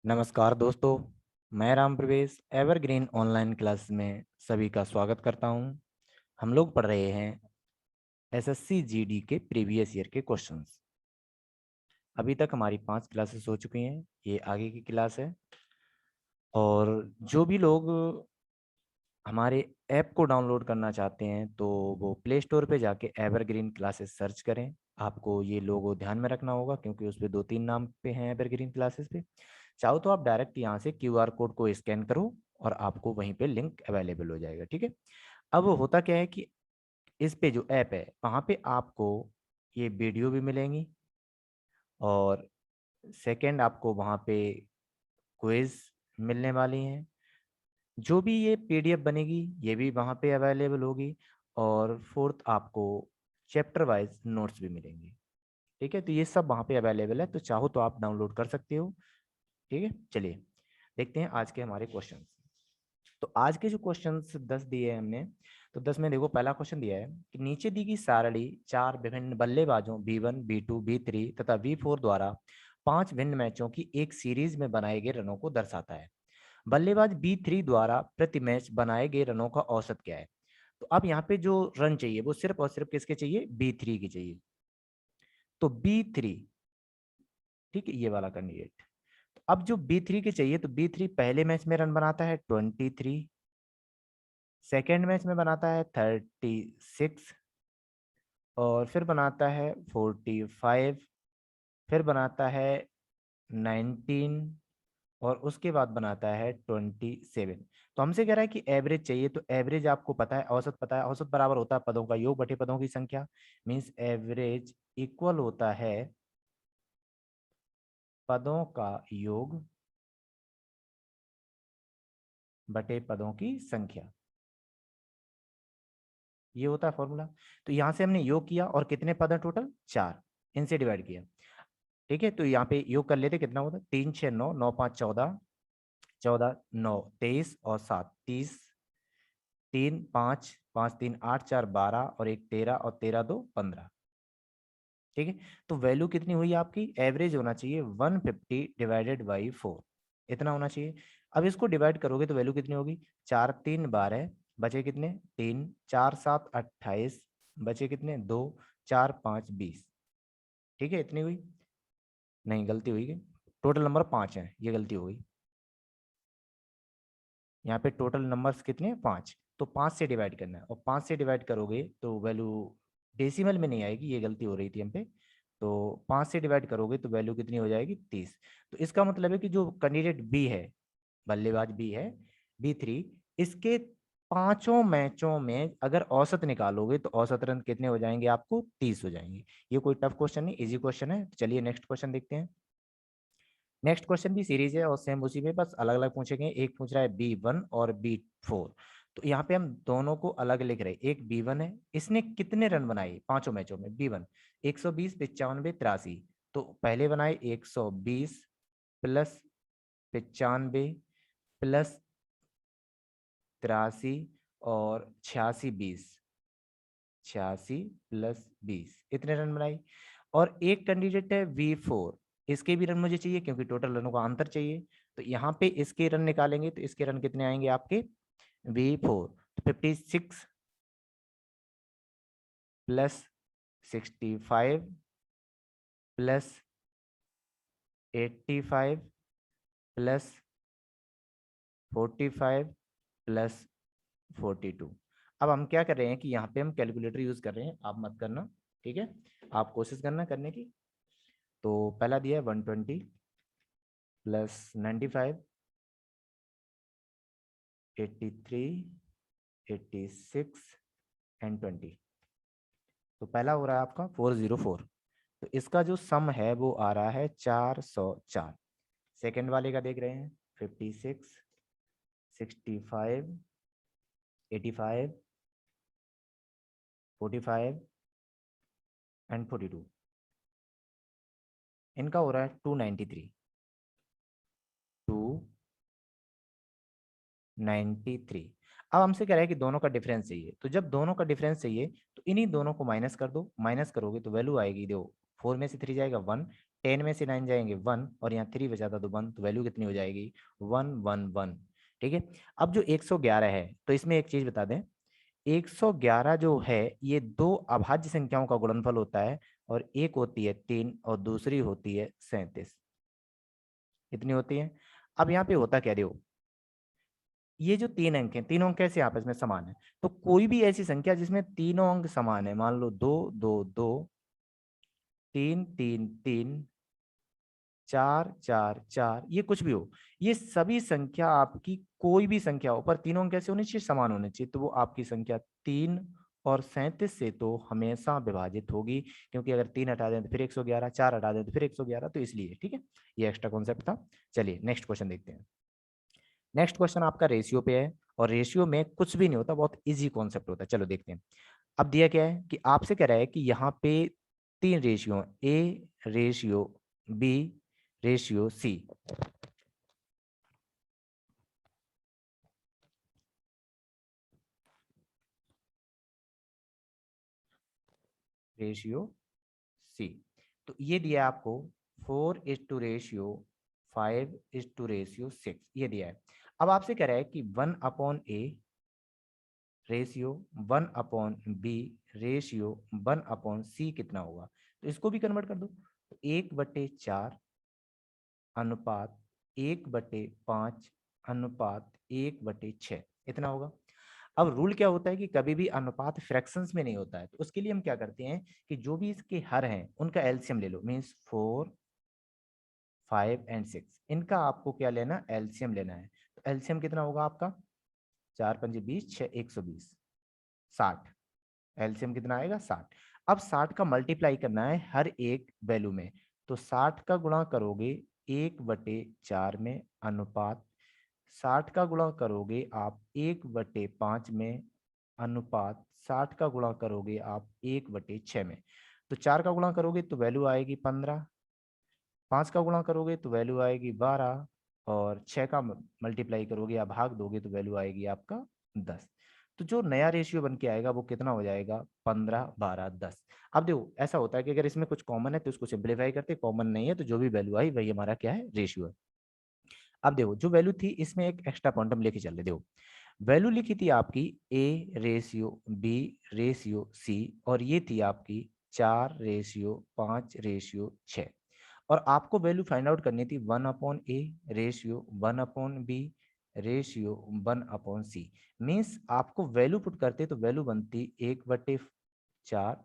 नमस्कार दोस्तों, मैं राम प्रवेश एवरग्रीन ऑनलाइन क्लास में सभी का स्वागत करता हूं। हम लोग पढ़ रहे हैं एसएससी जीडी के प्रीवियस ईयर के क्वेश्चंस। अभी तक हमारी 5 क्लासेस हो चुकी हैं, ये आगे की क्लास है। और जो भी लोग हमारे ऐप को डाउनलोड करना चाहते हैं तो वो प्ले स्टोर पे जाके एवरग्रीन क्लासेस सर्च करें। आपको ये लोगो ध्यान में रखना होगा क्योंकि उस पे 2-3 नाम पे हैं एवरग्रीन क्लासेस पे। चाहो तो आप डायरेक्ट यहाँ से क्यूआर कोड को स्कैन करो और आपको वहीं पे लिंक अवेलेबल हो जाएगा। ठीक है। अब होता क्या है कि इस पे जो ऐप है वहाँ पे आपको ये वीडियो भी मिलेंगी और सेकंड आपको वहाँ पे क्विज मिलने वाली हैं। जो भी ये पीडीएफ बनेगी ये भी वहाँ पे अवेलेबल होगी। और फोर्थ आपको चैप्टर वाइज नोट्स भी मिलेंगे। ठीक है, तो ये सब वहाँ पे अवेलेबल है, तो चाहो तो आप डाउनलोड कर सकते हो। ठीक है, चलिए देखते हैं आज के हमारे क्वेश्चन। तो आज के जो क्वेश्चंस 10 दिए हैं हमने, तो 10 में देखो पहला क्वेश्चन दिया है कि नीचे दी गई सारणी 4 विभिन्न बल्लेबाजों बी1 बी2 बी3 तथा बी4 द्वारा 5 भिन्न मैचों की एक सीरीज में बनाए गए रनों को दर्शाता है। बल्लेबाज बी3 द्वारा प्रति मैच बनाए गए रनों का औसत क्या है। तो अब यहाँ पे जो रन चाहिए वो सिर्फ और सिर्फ किसके चाहिए, बी3 की चाहिए। तो बी3, ठीक है, ये वाला कैंडिडेट। अब जो बी3 के चाहिए तो बी3 पहले मैच में रन बनाता है 23, सेकेंड मैच में बनाता है 36, और फिर बनाता है 45, फिर बनाता है 19, और उसके बाद बनाता है 27। तो हमसे कह रहा है कि एवरेज चाहिए, तो एवरेज आपको पता है, औसत पता है, औसत बराबर होता है पदों का योग बटे पदों की संख्या। मीन्स एवरेज इक्वल होता है पदों का योग बटे पदों की संख्या। ये होता है फॉर्मूला। तो यहां से हमने योग किया और कितने पद है टोटल, 4, इनसे डिवाइड किया। ठीक है, तो यहाँ पे योग कर लेते, कितना होता है, 3 6 9, 9 5 14, 14 9 23 और 7 30, 3 5 5 3 8 4 12 और एक 13 और 13 2 15। ठीक है, तो वैल्यू कितनी हुई आपकी, एवरेज होना चाहिए 150 डिवाइडेड बाई 4, इतना होना चाहिए। अब इसको डिवाइड करोगे तो वैल्यू कितनी होगी, 4 3 12, बचे कितने 3, 4 7 28, बचे कितने 2, 4 5 20। ठीक है, इतनी हुई। नहीं, गलती हुई, टोटल नंबर 5 है, ये गलती हो गई। यहाँ पे टोटल नंबर्स कितने, 5, तो 5 से डिवाइड करना है, और 5 से डिवाइड करोगे तो वैल्यू डेसिमल में नहीं आएगी, ये गलती हो रही थी हम पे। तो 5 से डिवाइड करोगे तो वैल्यू कितनी हो जाएगी, 30। तो इसका मतलब है कि जो कैंडिडेट बी है, बल्लेबाज बी है, बी3, इसके पांचों मैचों में अगर औसत निकालोगे तो औसत रन कितने हो जाएंगे, आपको 30 हो जाएंगे। ये कोई टफ क्वेश्चन नहीं, इजी क्वेश्चन है। चलिए नेक्स्ट क्वेश्चन देखते हैं। नेक्स्ट क्वेश्चन भी सीरीज है और सेम उसी में, बस अलग अलग पूछेंगे। एक पूछ रहा है बी1 और बी4। तो यहाँ पे हम दोनों को अलग लिख रहे हैं। एक बी1 है, इसने कितने रन बनाए पांचों मैचों में, बी1 120 95 83। तो पहले बनाए 120 प्लस 95 प्लस 83 और 86 20, 86 प्लस 20, इतने रन बनाए। और एक कैंडिडेट है V4, इसके भी रन मुझे चाहिए क्योंकि टोटल रनों का अंतर चाहिए। तो यहाँ पे इसके रन निकालेंगे तो इसके रन कितने आएंगे आपके, V4 तो 56 प्लस 65 प्लस 85 प्लस 45 प्लस 42। अब हम क्या कर रहे हैं कि यहाँ पे हम कैलकुलेटर यूज कर रहे हैं, आप मत करना। ठीक है, आप कोशिश करना करने की। तो पहला दिया है 120 प्लस 95, 83, 86 एंड 20। तो पहला हो रहा है आपका 404। तो इसका जो सम है वो आ रहा है 404। सेकंड वाले का देख रहे हैं 56, 65, 85, 45 एंड 42। इनका हो रहा है 293, 293। अब हमसे कह रहा है कि दोनों का डिफरेंस चाहिए। तो जब दोनों का डिफरेंस चाहिए तो इन्हीं दोनों को माइनस कर दो, माइनस करोगे तो वैल्यू आएगी, देखो 4 में से 3 जाएगा 1, 10 में से 9 जाएंगे 1 और यहाँ 3 बचा था तो 1, तो वैल्यू कितनी हो जाएगी 1 1 1। ठीक है। अब जो 111 है तो इसमें एक चीज बता दें, 111 जो है ये दो अभाज्य संख्याओं का गुणनफल होता है, और एक होती है 3 और दूसरी होती है 37। इतनी होती है। अब यहाँ पे होता क्या देखो, ये जो 3 अंक हैं, तीनों अंक कैसे आपस में समान है, तो कोई भी ऐसी संख्या जिसमें तीनों अंक समान है, मान लो 2 2 2, 3 3 3, 4 4 4, ये कुछ भी हो, ये सभी संख्या आपकी कोई भी संख्या हो पर तीनों अंक कैसे होने चाहिए, समान होने चाहिए, तो वो आपकी संख्या 3 और 37 से तो हमेशा विभाजित होगी, क्योंकि अगर 3 हटा दें तो फिर 111, 4 हटा दें तो फिर 111, तो इसलिए। ठीक है, ये एक्स्ट्रा कॉन्सेप्ट था। चलिए नेक्स्ट क्वेश्चन देखते हैं। नेक्स्ट क्वेश्चन आपका रेशियो पे है, और रेशियो में कुछ भी नहीं होता, बहुत इजी कॉन्सेप्ट होता है। चलो देखते हैं। अब दिया क्या है कि आपसे कह रहा है कि यहाँ पे 3 ratio, A ratio B ratio C. Ratio C, तो ये दिया है आपको 4:5:6, ये दिया है। अब आपसे कह रहा है कि 1/a ratio 1/b ratio 1/c कितना होगा, तो इसको भी कन्वर्ट कर दो, तो 1/4 अनुपात 1/5 अनुपात 1/6 इतना होगा। अब रूल क्या होता है कि कभी भी अनुपात फ्रैक्शंस में नहीं होता है, तो उसके लिए हम क्या करते हैं कि जो भी इसके हर हैं उनका एलसीएम ले लो, मीन्स 4 5 एंड 6, इनका आपको क्या लेना, एलसीएम लेना है। तो एलसीएम कितना होगा आपका, 4 पंजे 20, 6 120, 60। एलसीएम कितना आएगा 60। अब 60 का मल्टीप्लाई करना है हर एक वैल्यू में, तो 60 का गुणा करोगे 1/4 में अनुपात 60 का गुणा करोगे आप 1/5 में अनुपात 60 का गुणा करोगे आप 1/6 में। तो 4 का गुणा करोगे तो वैल्यू आएगी 15, 5 का गुणा करोगे तो वैल्यू आएगी 12, और 6 का मल्टीप्लाई करोगे या भाग दोगे तो वैल्यू आएगी आपका 10। तो जो नया रेशियो बन के आएगा वो कितना हो जाएगा, 15 12 10। अब देखो ऐसा होता है कि अगर इसमें कुछ कॉमन है तो उसको सिंप्लीफाई करते, कॉमन नहीं है तो जो भी वैल्यू आई वही हमारा क्या है, रेशियो है। अब देखो जो वैल्यू थी इसमें एक एक्स्ट्रा पॉइंट हम लेके चल रहे, देखो वैल्यू लिखी थी आपकी A ratio B ratio C, और ये थी आपकी 4:5:6, और आपको वैल्यू फाइंड आउट करनी थी 1/a ratio 1/b ratio 1/c। Means आपको वैल्यू पुट करते तो वैल्यू बनती 1/4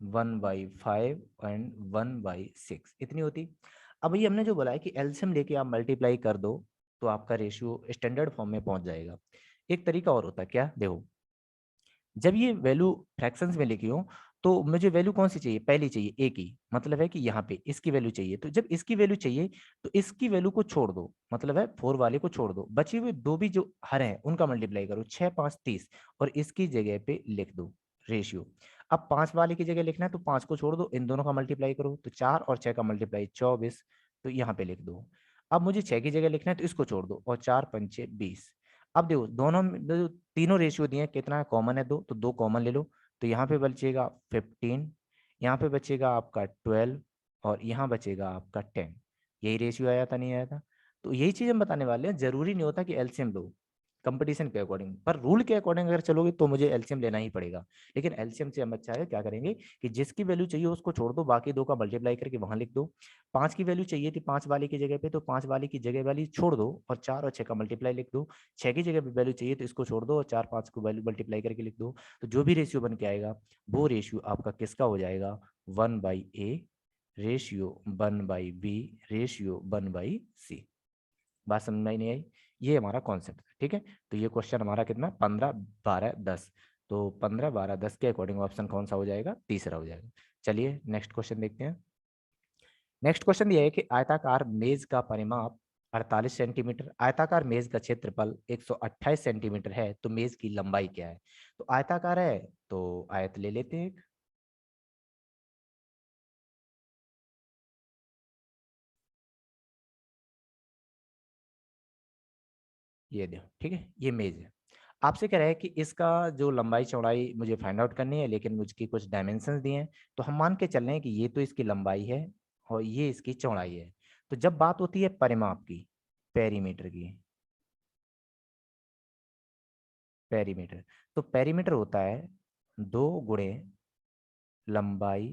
1/5 एंड 1/6 इतनी होती। अब ये हमने जो बोला है कि एलसीएम लेके आप मल्टीप्लाई कर दो तो आपका रेशियो स्टैंडर्ड फॉर्म में पहुंच जाएगा। एक तरीका और होता है, क्या देखो, जब ये वैल्यू फ्रैक्शंस में लिखी हो तो मुझे वैल्यू कौन सी चाहिए, पहली चाहिए ए की, मतलब है कि यहाँ पे इसकी वैल्यू चाहिए, तो जब इसकी वैल्यू चाहिए तो इसकी वैल्यू को छोड़ दो, मतलब है 4 वाले को छोड़ दो, बचे हुए दो भी जो हर हैं उनका मल्टीप्लाई करो, 6 5 30, और इसकी जगह पे लिख दो रेशियो। अब 5 वाले की जगह लिखना है तो 5 को छोड़ दो, इन दोनों का मल्टीप्लाई करो, तो 4 और 6 का मल्टीप्लाई 24, तो यहाँ पे लिख दो। अब मुझे 6 की जगह लिखना है तो इसको छोड़ दो, और 4 पंचे 20। अब देखो दोनों में जो तीनों रेशियो दिए हैं कितना है, कॉमन है दो, तो दो कॉमन ले लो, तो यहाँ पे बचेगा 15, यहाँ पे बचेगा आपका 12, और यहाँ बचेगा आपका 10। यही रेशियो आया था, नहीं आया था। तो यही चीज हम बताने वाले हैं, जरूरी नहीं होता कि एलसीएम लो, कंपटीशन के अकॉर्डिंग, पर रूल के अकॉर्डिंग अगर चलोगे तो मुझे एलसीएम लेना ही पड़ेगा। लेकिन एलसीएम से हम अच्छा है क्या करेंगे कि जिसकी वैल्यू चाहिए उसको छोड़ दो, बाकी दो का मल्टीप्लाई करके वहां लिख दो। 5 की वैल्यू चाहिए थी 5 वाले की जगह पे, तो 5 वाले की जगह वाली छोड़ दो, और 4 और 6 का मल्टीप्लाई लिख दो। 6 की जगह पे वैल्यू चाहिए तो इसको छोड़ दो, और 4 5 को वैल्यू मल्टीप्लाई करके लिख दो। तो जो भी रेशियो बन के आएगा वो रेशियो आपका किसका हो जाएगा, 1/a ratio 1/b ratio 1/c। बात समझ में नहीं आई, ये हमारा कॉन्सेप्ट है। ठीक है, तो ये क्वेश्चन हमारा कितना, 15 12 10, तो 15 12 10 के अकॉर्डिंग ऑप्शन कौन सा हो जाएगा, तीसरा हो जाएगा। चलिए नेक्स्ट क्वेश्चन देखते हैं। नेक्स्ट क्वेश्चन ये है कि आयताकार मेज का परिमाप 48 सेंटीमीटर, आयताकार मेज का क्षेत्रफल 128 सेंटीमीटर है, तो मेज की लंबाई क्या है। तो आयताकार है तो आयत ले लेते हैं, ये देखो ठीक है, ये मेज है। आपसे कह रहा है कि इसका जो लंबाई चौड़ाई मुझे फाइंड आउट करनी है, लेकिन मुझकी कुछ डायमेंशंस दिए हैं, तो हम मान के चल रहे हैं कि ये तो इसकी लंबाई है, और ये इसकी चौड़ाई है। तो जब बात होती है परिमाप की, पेरीमीटर की, पेरीमीटर, तो पेरीमीटर होता है 2 गुणे लंबाई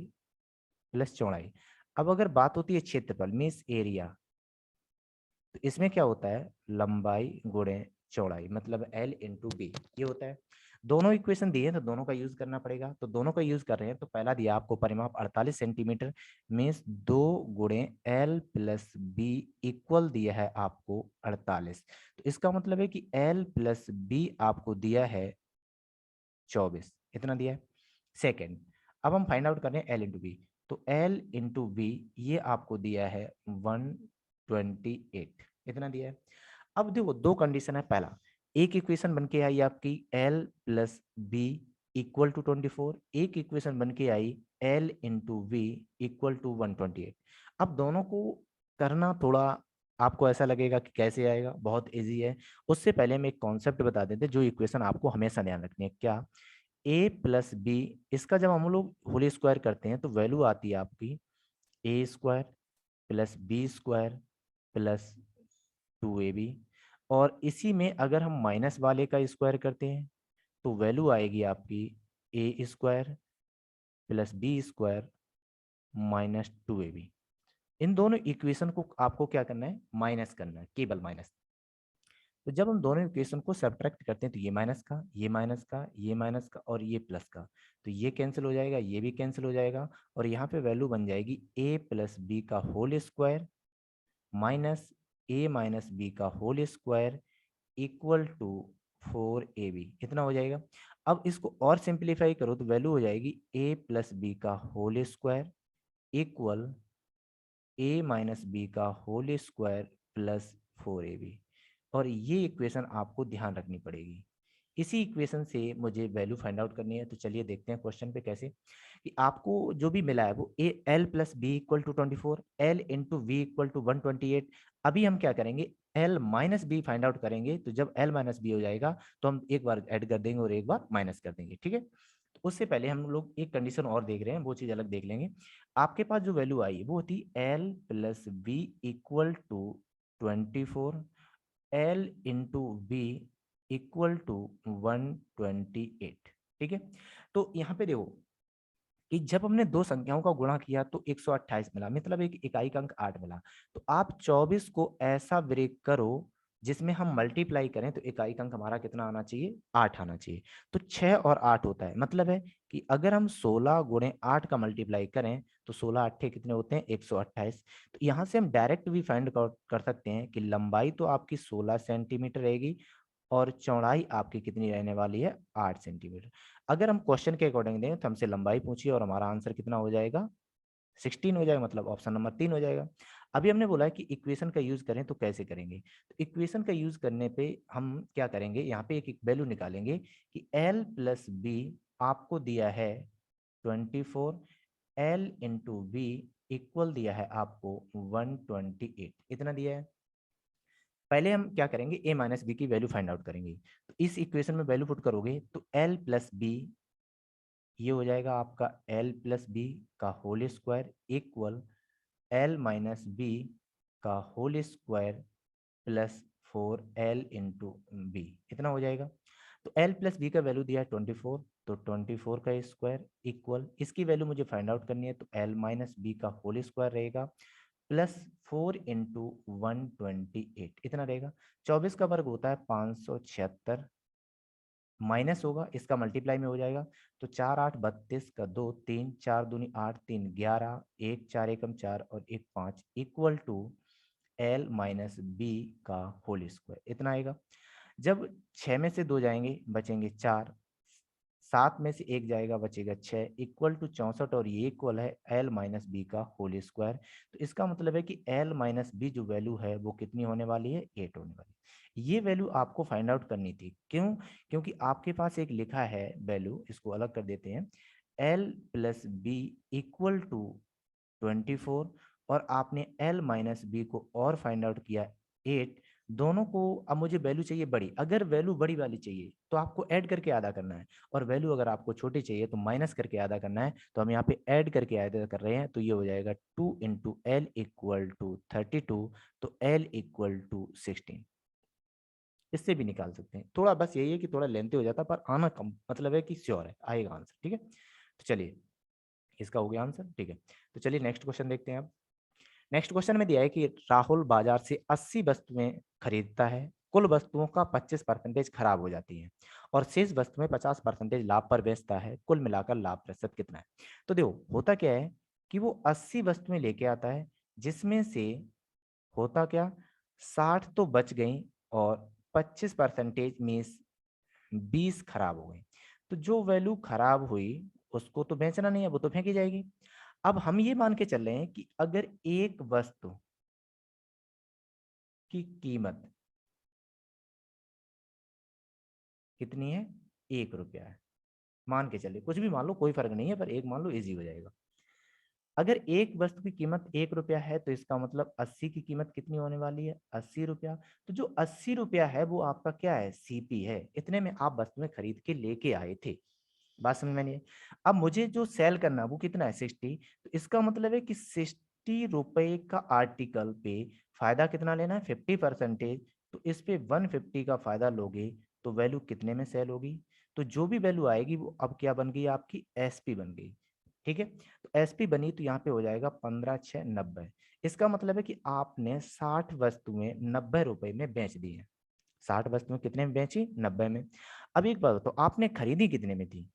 प्लस चौड़ाई। अब अगर बात होती है क्षेत्रफल मीन्स एरिया, तो इसमें क्या होता है लंबाई गुणे चौड़ाई, मतलब L इंटू बी ये होता है। दोनों इक्वेशन दिए हैं तो दोनों का यूज करना पड़ेगा, तो दोनों का यूज कर रहे हैं। तो पहला दिया आपको परिमाप 48 सेंटीमीटर मीन्स 2 गुणे L प्लस बी इक्वल दिया है आपको 48। तो इसका मतलब है कि L प्लस बी आपको दिया है 24, इतना दिया है। सेकेंड, अब हम फाइंड आउट कर रहे हैं L इंटू बी। तो L इंटू बी ये आपको दिया है 128, इतना दिया है। अब देखो दो कंडीशन है। पहला, एक इक्वेशन बन के आई आपकी L plus B equal to 24, एक इक्वेशन बन के आई L into B equal to 128। अब दोनों को करना थोड़ा आपको ऐसा लगेगा कि कैसे आएगा, बहुत इजी है। उससे पहले हम एक कॉन्सेप्ट बता देते हैं जो इक्वेशन आपको हमेशा ध्यान रखनी है। क्या, ए प्लस बी, इसका जब हम लोग होल स्क्वायर करते हैं तो वैल्यू आती है आपकी ए square plus B square plus 2ab। और इसी में अगर हम माइनस वाले का स्क्वायर करते हैं तो वैल्यू आएगी आपकी ए square plus B square minus 2ab। इन दोनों इक्वेशन को आपको क्या करना है, माइनस करना है, केवल माइनस। तो जब हम दोनों इक्वेशन को सब्ट्रैक्ट करते हैं तो ये माइनस का, ये माइनस का, ये माइनस का और ये प्लस का, तो ये कैंसिल हो जाएगा, ये भी कैंसिल हो जाएगा। और यहाँ पे वैल्यू बन जाएगी ए प्लस बी का whole square minus A minus B का whole square equal to 4ab, इतना हो जाएगा। अब इसको और सिंप्लीफाई करो तो वैल्यू हो जाएगी ए प्लस बी का होल स्क्वायर इक्वल ए माइनस बी का होल स्क्वायर प्लस 4ab। और ये इक्वेशन आपको ध्यान रखनी पड़ेगी। इसी इक्वेशन से मुझे वैल्यू फाइंड आउट करनी है। तो चलिए देखते हैं क्वेश्चन पे कैसे। कि आपको जो भी मिला है वो ए L plus B equal to 24, L into V equal to 128। अभी हम क्या करेंगे, L minus B find out करेंगे। तो जब एल माइनस बी हो जाएगा तो हम एक बार ऐड कर देंगे और एक बार माइनस कर देंगे, ठीक है। तो उससे पहले हम लोग एक कंडीशन और देख रहे हैं, वो चीज अलग देख लेंगे। आपके पास जो वैल्यू आई वो होती L plus B equal to 24, L into B equal to 128, ठीक है। तो यहाँ पे देखो कि जब हमने दो संख्याओं का गुणा किया तो 128 मिला, मतलब एक इकाई का अंक 8 मिला। तो आप 24 को ऐसा ब्रेक करो जिसमें हम मल्टीप्लाई करें तो इकाई का अंक हमारा कितना आना चाहिए, 8 आना चाहिए। तो 6 और 8 होता है, मतलब है कि अगर हम 16 गुणे 8 का मल्टीप्लाई करें तो 16 8 कितने होते हैं, 128। तो यहाँ से हम डायरेक्ट भी फाइंड कर सकते हैं कि लंबाई तो आपकी 16 सेंटीमीटर रहेगी और चौड़ाई आपकी कितनी रहने वाली है, 8 सेंटीमीटर। अगर हम क्वेश्चन के अकॉर्डिंग दें तो हमसे लंबाई पूछिए और हमारा आंसर कितना हो जाएगा, 16 हो जाएगा, मतलब ऑप्शन नंबर 3 हो जाएगा। अभी हमने बोला है कि इक्वेशन का यूज करें तो कैसे करेंगे। तो इक्वेशन का यूज करने पे हम क्या करेंगे, यहाँ पे एक वैल्यू निकालेंगे कि एल प्लस बी आपको दिया है 24, एल इंटू बी इक्वल दिया है आपको 128, इतना दिया है। पहले हम क्या करेंगे, ए माइनस बी की वैल्यू फाइंड आउट करेंगे। तो इस इक्वेशन में वैल्यू पुट करोगे तो एल प्लस बी ये हो जाएगा आपका एल प्लस बी का whole square equal l minus B का whole square plus 4l into b, इतना हो जाएगा। तो एल प्लस बी का वैल्यू दिया है 24, तो 24 का स्क्वायर इक्वल इसकी वैल्यू मुझे फाइंड आउट करनी है तो एल माइनस बी का होल स्क्वायर रहेगा प्लस 4 इंटू 128, इतना रहेगा। 24 का वर्ग होता है 576, माइनस होगा इसका मल्टीप्लाई में हो जाएगा। तो 4 8 32 का 2 3 4 दूनी 8 3 11 1 4 एकम 4 और 1 5 equal to L minus B का होल स्क्वायर, इतना आएगा। जब 6 में से 2 जाएंगे बचेंगे 4, 7 में से 1 जाएगा बचेगा 6 इक्वल टू 64 और ये इक्वल है एल माइनस बी का होल स्क्वायर। तो इसका मतलब है कि एल माइनस बी जो वैल्यू है वो कितनी होने वाली है, 8 होने वाली है। ये वैल्यू आपको फाइंड आउट करनी थी, क्यों, क्योंकि आपके पास एक लिखा है वैल्यू, इसको अलग कर देते हैं, L plus B equal to 24 और आपने एल माइनस बी को और फाइंड आउट किया 8। दोनों को अब मुझे वैल्यू चाहिए बड़ी, अगर वैल्यू बड़ी वाली चाहिए तो आपको ऐड करके आधा करना है, और वैल्यू अगर आपको छोटी चाहिए तो माइनस करके आधा करना है। तो हम यहाँ पे ऐड करके आधा कर रहे हैं, तो ये हो जाएगा 2 इंटू एल इक्वल टू 32, तो एल इक्वल टू 16। इससे भी निकाल सकते हैं, थोड़ा बस यही है कि थोड़ा लेंथी हो जाता, पर आना कम मतलब है कि श्योर है आएगा आंसर। ठीक है, तो चलिए इसका हो गया आंसर। ठीक है, तो चलिए नेक्स्ट क्वेश्चन देखते हैं अब। नेक्स्ट क्वेश्चन में दिया है कि राहुल बाजार से 80 वस्तुएं खरीदता है, कुल वस्तुओं का 25% खराब हो जाती है और शेष वस्तुएं 50% लाभ पर बेचता है, कुल मिलाकर लाभ प्रतिशत कितना है। तो देखो होता क्या है कि वो 80 वस्तुएं लेके आता है, जिसमें से होता क्या, 60 तो बच गई और 25% में 20 खराब हो गई। तो जो वैल्यू खराब हुई उसको तो बेचना नहीं है, वो तो फेंकी जाएगी। अब हम ये मान के चल रहे हैं कि अगर एक वस्तु की कीमत कितनी है, 1 रुपया है, मान के चलिए, कुछ भी मान लो कोई फर्क नहीं है, पर एक मान लो इजी हो जाएगा। अगर एक वस्तु की कीमत 1 रुपया है तो इसका मतलब 80 की कीमत कितनी होने वाली है, 80 रुपया। तो जो 80 रुपया है वो आपका क्या है, सीपी है, इतने में आप वस्तुएं खरीद के लेके आए थे। बात समझ में नहीं है। अब मुझे जो सेल करना है वो कितना है, 60। तो इसका मतलब है कि 60 रुपए का आर्टिकल पे फायदा कितना लेना है, 50%। तो इस पे 150 का फायदा लोगे तो वैल्यू कितने में सेल होगी। तो जो भी वैल्यू आएगी वो अब क्या बन गई, आपकी एसपी बन गई। ठीक है, तो एसपी बनी तो यहाँ पे हो जाएगा 15,690। इसका मतलब है कि आपने 60 वस्तुएं 90 रुपए में बेच दी है। 60 वस्तुएं कितने में बेची, 90 में। अब एक बात, तो आपने खरीदी कितने में थी,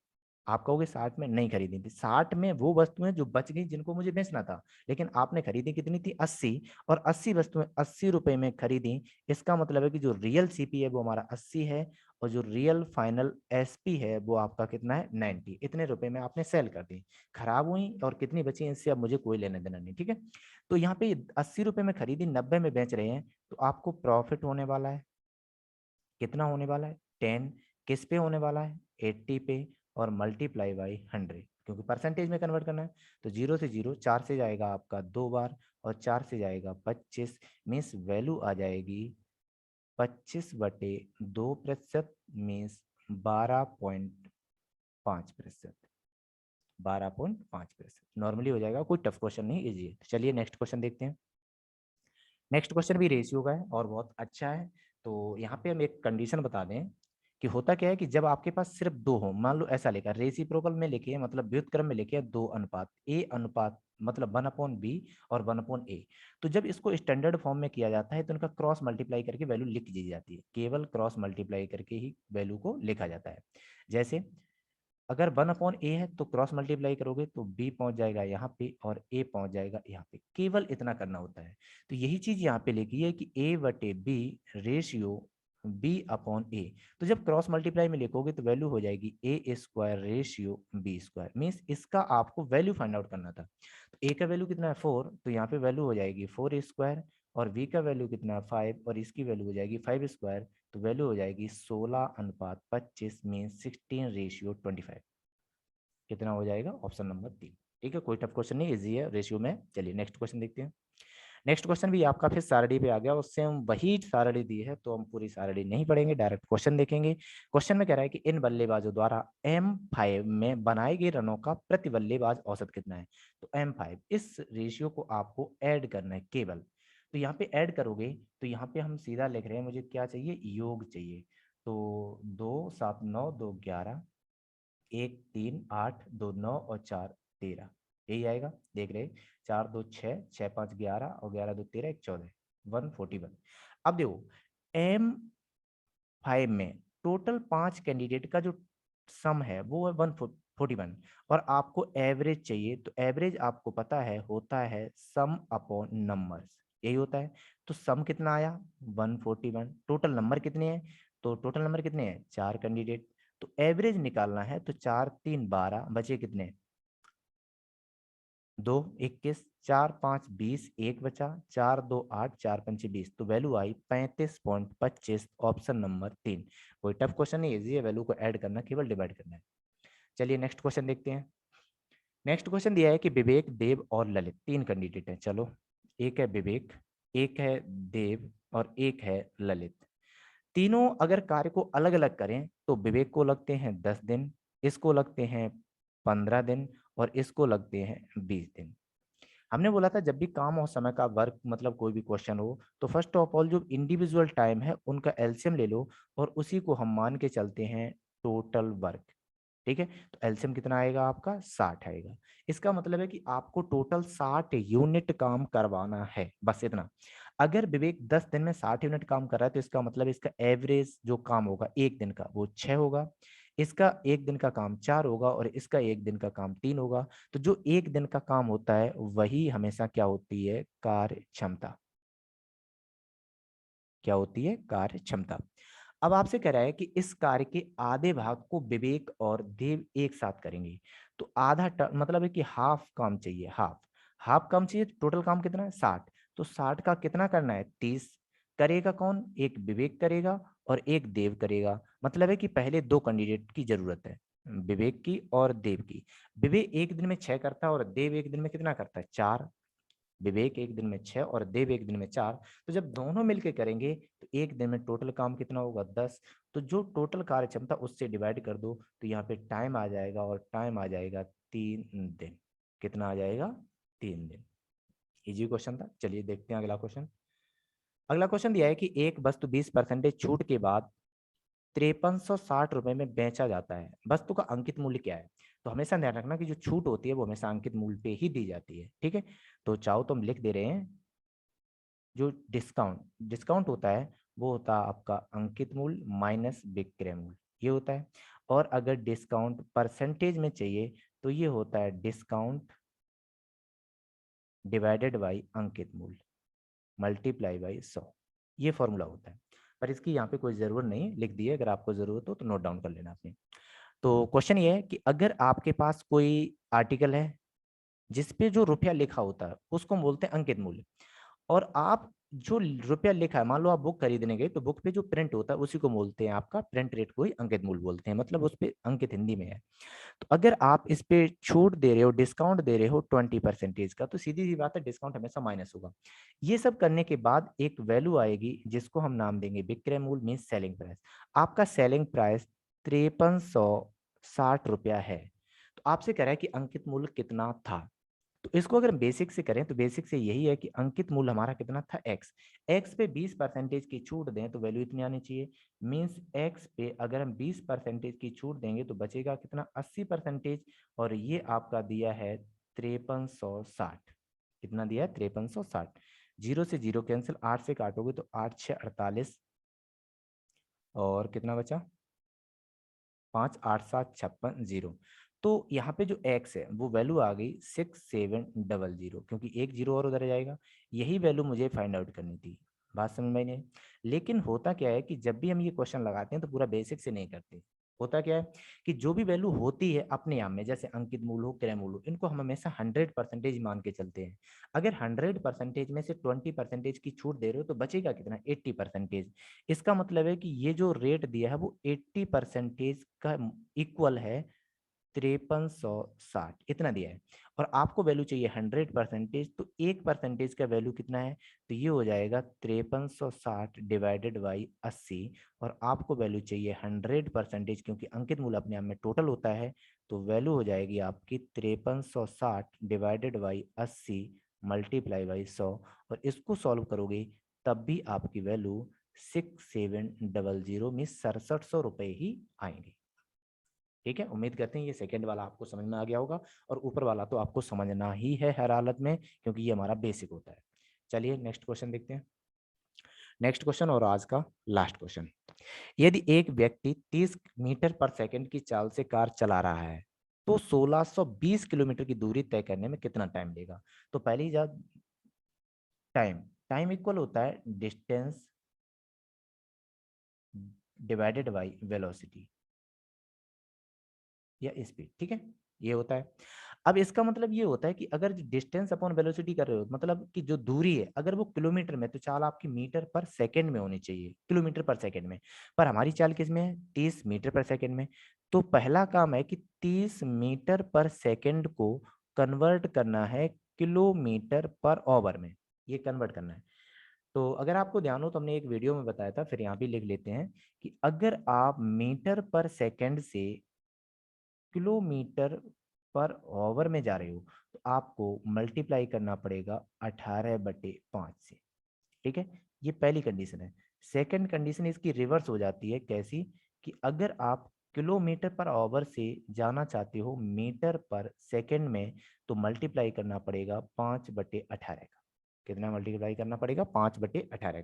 आप कहोगे 60 में नहीं खरीदी थी, 60 में वो वस्तुएं जो बच गई जिनको मुझे बेचना था, लेकिन आपने खरीदी कितनी थी, 80, और 80 वस्तुएं 80 रुपए में खरीदी। इसका मतलब है कि जो रियल सीपी है वो हमारा 80 है, और जो रियल फाइनल एसपी है वो आपका कितना है, 90। इतने रुपए में आपने सेल कर दी, खराब हुई और कितनी बची इससे अब मुझे कोई लेना देना नहीं। ठीक है, तो यहाँ पे 80 रुपए में खरीदी, 90 में बेच रहे हैं, तो आपको प्रॉफिट होने वाला है, कितना होने वाला है, 10। किस पे होने वाला है, 80 पे, और मल्टीप्लाई बाई 100, क्योंकि परसेंटेज में कन्वर्ट करना है। तो 0 से 0, 4 से जाएगा आपका 2 बार, और 4 से जाएगा 25, मीन्स वैल्यू आ जाएगी 25/2%, मीन्स 12.5%। 12.5% नॉर्मली हो जाएगा, कोई टफ क्वेश्चन नहीं, इजी है। चलिए नेक्स्ट क्वेश्चन देखते हैं। नेक्स्ट क्वेश्चन भी रेशियो का है और बहुत अच्छा है। तो यहाँ पे हम एक कंडीशन बता दें कि होता क्या है कि जब आपके पास सिर्फ दो हो, मान लो ऐसा लेकर रेसिप्रोकल में लिखे, मतलब व्युत्क्रम में लिखे 2 अनुपात, ए अनुपात मतलब 1/b और 1/a। तो जब इसको स्टैंडर्ड फॉर्म में किया जाता है तो इनका क्रॉस मल्टीप्लाई करके वैल्यू लिख दी जाती है, केवल क्रॉस मल्टीप्लाई करके ही वैल्यू को लिखा जाता है। जैसे अगर 1/a है तो क्रॉस मल्टीप्लाई करोगे तो b पहुंच जाएगा यहाँ पे और a पहुंच जाएगा यहाँ पे, केवल इतना करना होता है। तो यही चीज यहाँ पे लिखी है कि a/b रेशियो b/a। तो जब क्रॉस मल्टीप्लाई में लिखोगे तो वैल्यू हो जाएगी a² रेशियो b², मीन्स इसका आपको वैल्यू फाइंड आउट करना था। तो a का वैल्यू कितना है 4, तो यहाँ पे वैल्यू हो जाएगी 4², और b का वैल्यू कितना है 5, और इसकी वैल्यू हो जाएगी 5²। तो वैल्यू हो जाएगी 16:25, मीन 16:25। कितना हो जाएगा, ऑप्शन नंबर 3। ठीक है, कोई टफ क्वेश्चन नहीं, इजी है रेशियो में। चलिए नेक्स्ट क्वेश्चन देखते हैं। नेक्स्ट क्वेश्चन भी आपका फिर सारणी पे आ गया, उससे हम वही सारणी दी है तो हम पूरी सारणी नहीं पढ़ेंगे, डायरेक्ट क्वेश्चन देखेंगे। क्वेश्चन में कह रहा है कि इन बल्लेबाजों द्वारा M5 में बनाए गए रनों का प्रति बल्लेबाज औसत कितना है। तो M5 इस रेशियो को आपको ऐड करना है केवल। तो यहाँ पे ऐड करोगे तो यहाँ पे हम सीधा लिख रहे हैं, मुझे क्या चाहिए, योग चाहिए। तो 2 7 9 2 11, 1 3 8 2 9 और 4 13, यही आएगा। देख रहे 4 2 6, 6 5 11 और 11 2 13, 1 14, 141। अब देखो M5 में टोटल 5 कैंडिडेट का जो सम है वो है 141, और आपको एवरेज चाहिए। तो एवरेज आपको पता है होता है सम अपॉन नंबर्स, यही होता है। तो सम कितना आया 141, टोटल नंबर कितने हैं, तो टोटल नंबर कितने हैं 4 कैंडिडेट। तो एवरेज निकालना है, तो 4 3 12, बचे कितने 2 21, 4 5 20, 1 बचा, 4 2 8, 4 5 20। तो वैल्यू आई 35.25, ऑप्शन नंबर 3। कोई टफ क्वेश्चन नहीं, इजी है, वैल्यू को ऐड करना, केवल डिवाइड करना है। चलिए नेक्स्ट क्वेश्चन देखते हैं। नेक्स्ट क्वेश्चन दिया है कि विवेक, देव और ललित 3 कैंडिडेट हैं। चलो, एक है विवेक, एक है देव और एक है ललित। तीनों अगर कार्य को अलग अलग करें तो विवेक को लगते हैं 10 दिन, इसको लगते हैं 15 दिन और इसको लगते हैं 20 दिन। हमने बोला था जब भी काम और समय का वर्क मतलब कोई भी क्वेश्चन हो तो फर्स्ट ऑफ ऑल जो इंडिविजुअल टाइम है उनका एलसीएम ले लो और उसी को हम मान के चलते हैं टोटल वर्क। ठीक है, तो एलसीएम कितना आएगा आपका 60 आएगा। इसका मतलब है कि आपको टोटल 60 यूनिट काम करवाना है, बस इतना। अगर विवेक 10 दिन में 60 यूनिट काम कर रहा है तो इसका मतलब इसका एवरेज जो काम होगा एक दिन का वो 6 होगा, इसका एक दिन का काम 4 होगा और इसका एक दिन का काम 3 होगा। तो जो एक दिन का काम होता है वही हमेशा क्या होती है, कार्य क्षमता। क्या होती है, कार्य क्षमता। अब आपसे कह रहा है कि इस कार्य के आधे भाग को विवेक और देव एक साथ करेंगे। तो आधा मतलब है कि हाफ काम चाहिए, हाफ हाफ काम चाहिए। टोटल काम कितना है 60, तो 60 का कितना करना है 30। करेगा कौन, एक विवेक करेगा और एक देव करेगा। मतलब है कि पहले दो कैंडिडेट की जरूरत है, विवेक की और देव की। विवेक एक दिन में 6 करता है और देव एक दिन में कितना करता है 4। विवेक एक दिन में 6 और देव एक दिन में 4। तो जब दोनों मिलके करेंगे तो एक दिन में टोटल काम कितना होगा 10। तो जो टोटल कार्य क्षमता उससे डिवाइड कर दो तो यहाँ पे टाइम आ जाएगा और टाइम आ जाएगा 3 दिन। कितना आ जाएगा 3 दिन। इजी क्वेश्चन था। चलिए देखते हैं अगला क्वेश्चन। अगला क्वेश्चन दिया है कि एक वस्तु 20% छूट के बाद 5360 रुपए में बेचा जाता है, वस्तु का अंकित मूल्य क्या है। तो हमेशा ध्यान रखना कि जो छूट होती है वो हमेशा अंकित मूल्य पे ही दी जाती है। ठीक है, तो चाहो तो हम लिख दे रहे हैं, जो डिस्काउंट डिस्काउंट होता है वो होता है आपका अंकित मूल्य माइनस विक्रय मूल्य, ये होता है। और अगर डिस्काउंट परसेंटेज में चाहिए तो ये होता है डिस्काउंट डिवाइडेड बाई अंकित मूल्य मल्टीप्लाई बाई 100। ये फॉर्मूला होता है, पर इसकी यहाँ पे कोई जरूरत नहीं, लिख दिए। अगर आपको जरूरत हो तो नोट डाउन कर लेना आपने। तो क्वेश्चन ये है कि अगर आपके पास कोई आर्टिकल है जिसपे जो रुपया लिखा होता है उसको बोलते हैं अंकित मूल्य, और आप जो रुपया लिखा है, मान लो आप बुक खरीदने गए तो बुक पे जो प्रिंट होता है उसी को बोलते हैं आपका प्रिंट रेट को ही अंकित मूल्य बोलते हैं, मतलब उस पे अंकित हिंदी में है। तो अगर आप इस पे छूट दे रहे हो, डिस्काउंट दे रहे हो 20% का, तो सीधी सी बात है डिस्काउंट हमेशा माइनस होगा। ये सब करने के बाद एक वैल्यू आएगी जिसको हम नाम देंगे विक्रय मूल्य मीन सेलिंग प्राइस। आपका सेलिंग प्राइस 5360 रुपया है। तो आपसे कह रहा है कि अंकित मूल्य कितना था। तो इसको अगर हम बेसिक से करें तो बेसिक से यही है कि अंकित मूल्य हमारा कितना था एक्स। एक्स पे 20% की छूट दें तो वैल्यू इतनी आनी चाहिए। मीन्स एक्स पे अगर हम 20% की छूट देंगे तो बचेगा कितना 80%। और ये आपका दिया है 5360। कितना दिया है 5360। जीरो से जीरो कैंसिल, 8 से काटोगे तो 8 6 48 और कितना बचा 5 8 7 56 0। तो यहाँ पे जो x है वो वैल्यू आ गई 6700, क्योंकि एक जीरो और उधर जाएगा। यही वैल्यू मुझे फाइंड आउट करनी थी। बात समझ में नहीं। लेकिन होता क्या है कि जब भी हम ये क्वेश्चन लगाते हैं तो पूरा बेसिक से नहीं करते। होता क्या है कि जो भी वैल्यू होती है अपने आप में, जैसे अंकित मूल्य हो क्रय मूल्य हो, इनको हम हमेशा 100% मान के चलते हैं। अगर 100% में से 20% की छूट दे रहे हो तो बचेगा कितना 80%। इसका मतलब है कि ये जो रेट दिया है वो 80% का इक्वल है 5360, इतना दिया है। और आपको वैल्यू चाहिए 100%, तो 1% का वैल्यू कितना है, तो ये हो जाएगा 5360 डिवाइडेड बाई 80। और आपको वैल्यू चाहिए 100%, क्योंकि अंकित मूल्य अपने आप में टोटल होता है। तो वैल्यू हो जाएगी आपकी 5360 डिवाइडेड बाई 80 मल्टीप्लाई बाई 100। और इसको सॉल्व करोगे तब भी आपकी वैल्यू 6700 में 6700 रुपए ही आएंगे। ठीक है, उम्मीद करते हैं ये सेकंड वाला आपको समझ में आ गया होगा, और ऊपर वाला तो आपको समझना ही है हर हालत में, क्योंकि ये हमारा बेसिक होता है। चलिए नेक्स्ट क्वेश्चन देखते हैं। नेक्स्ट क्वेश्चन और आज का लास्ट क्वेश्चन। यदि एक व्यक्ति 30 मीटर पर सेकंड की चाल से कार चला रहा है तो 1620 किलोमीटर की दूरी तय करने में कितना टाइम लेगा। तो पहली टाइम टाइम इक्वल होता है डिस्टेंस डिवाइडेड बाई वेलोसिटी या स्पीड। ठीक है, ये होता है। अब इसका मतलब ये होता है कि अगर डिस्टेंस अपॉन वेलोसिटी कर रहे हो, मतलब कि जो दूरी है अगर वो किलोमीटर में, तो चाल आपकी मीटर पर सेकंड में होनी चाहिए, किलोमीटर पर सेकंड में। पर हमारी चाल किस में है 30 मीटर पर सेकंड में। तो पहला काम है कि 30 मीटर पर सेकंड को कन्वर्ट करना है किलोमीटर पर आवर में, ये कन्वर्ट करना है। तो अगर आपको ध्यान हो तो हमने एक वीडियो में बताया था, फिर यहाँ भी लिख लेते हैं कि अगर आप मीटर पर सेकंड से किलोमीटर पर आवर में जा रहे हो तो आपको मल्टीप्लाई करना पड़ेगा 18/5 से। ठीक है, ये पहली कंडीशन है। सेकंड कंडीशन इसकी रिवर्स हो जाती है, कैसी? कि अगर आप किलोमीटर पर आवर से जाना चाहते हो मीटर पर सेकंड में तो मल्टीप्लाई करना पड़ेगा 5/18 का। कितना मल्टीप्लाई करना पड़ेगा? 5/18 का।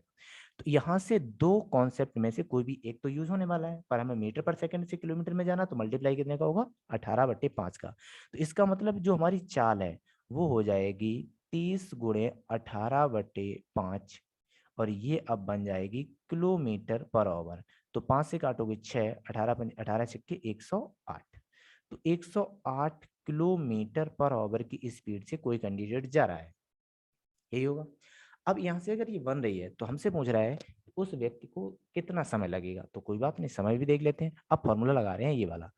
तो यहाँ से दो कॉन्सेप्ट में से कोई भी एक तो यूज होने वाला है, पर हमें मीटर पर सेकंड से किलोमीटर में जाना तो मल्टीप्लाई कितने का होगा? 18/5 का। तो इसका मतलब जो हमारी चाल है वो हो जाएगी 30 × 18/5, और ये अब बन जाएगी किलोमीटर पर आवर। तो 5 से काटोगे 6, 18 × 18 = 108। तो 108 किलोमीटर पर आवर की स्पीड से कोई कैंडिडेट जा रहा है, यही होगा। अब यहाँ से अगर ये बन रही है तो हमसे पूछ रहा है उस व्यक्ति को कितना समय लगेगा, तो कोई बात नहीं, समय भी देख लेते हैं। अब फॉर्मूला लगा रहे हैं ये वाला।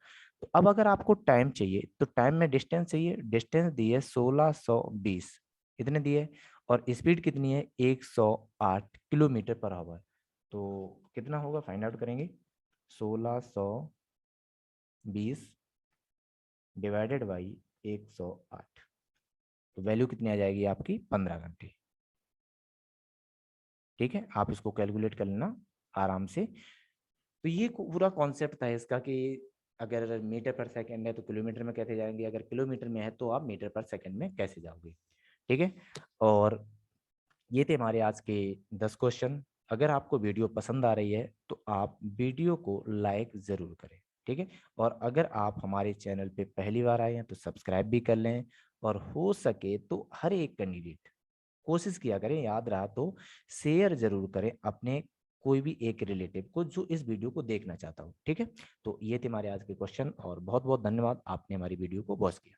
तो अब अगर आपको टाइम चाहिए तो टाइम में डिस्टेंस चाहिए, डिस्टेंस दी है 1620, इतने दिए, और स्पीड कितनी है? 108 किलोमीटर पर आवर। तो कितना होगा फाइंड आउट करेंगे? 1620 डिवाइडेड बाई 108, तो वैल्यू कितनी आ जाएगी आपकी? 15 घंटे। ठीक है, आप इसको कैलकुलेट कर लेना आराम से। तो ये पूरा कॉन्सेप्ट था इसका कि अगर मीटर पर सेकंड है तो किलोमीटर में कैसे जाएंगे, अगर किलोमीटर में है तो आप मीटर पर सेकंड में कैसे जाओगे। ठीक है, और ये थे हमारे आज के 10 क्वेश्चन। अगर आपको वीडियो पसंद आ रही है तो आप वीडियो को लाइक ज़रूर करें। ठीक है, और अगर आप हमारे चैनल पे पहली बार आए हैं तो सब्सक्राइब भी कर लें, और हो सके तो हर एक कैंडिडेट कोशिश किया करें, याद रहा तो शेयर जरूर करें अपने कोई भी एक रिलेटिव को जो इस वीडियो को देखना चाहता हो। ठीक है, तो ये थे हमारे आज के क्वेश्चन, और बहुत बहुत धन्यवाद, आपने हमारी वीडियो को वॉच किया।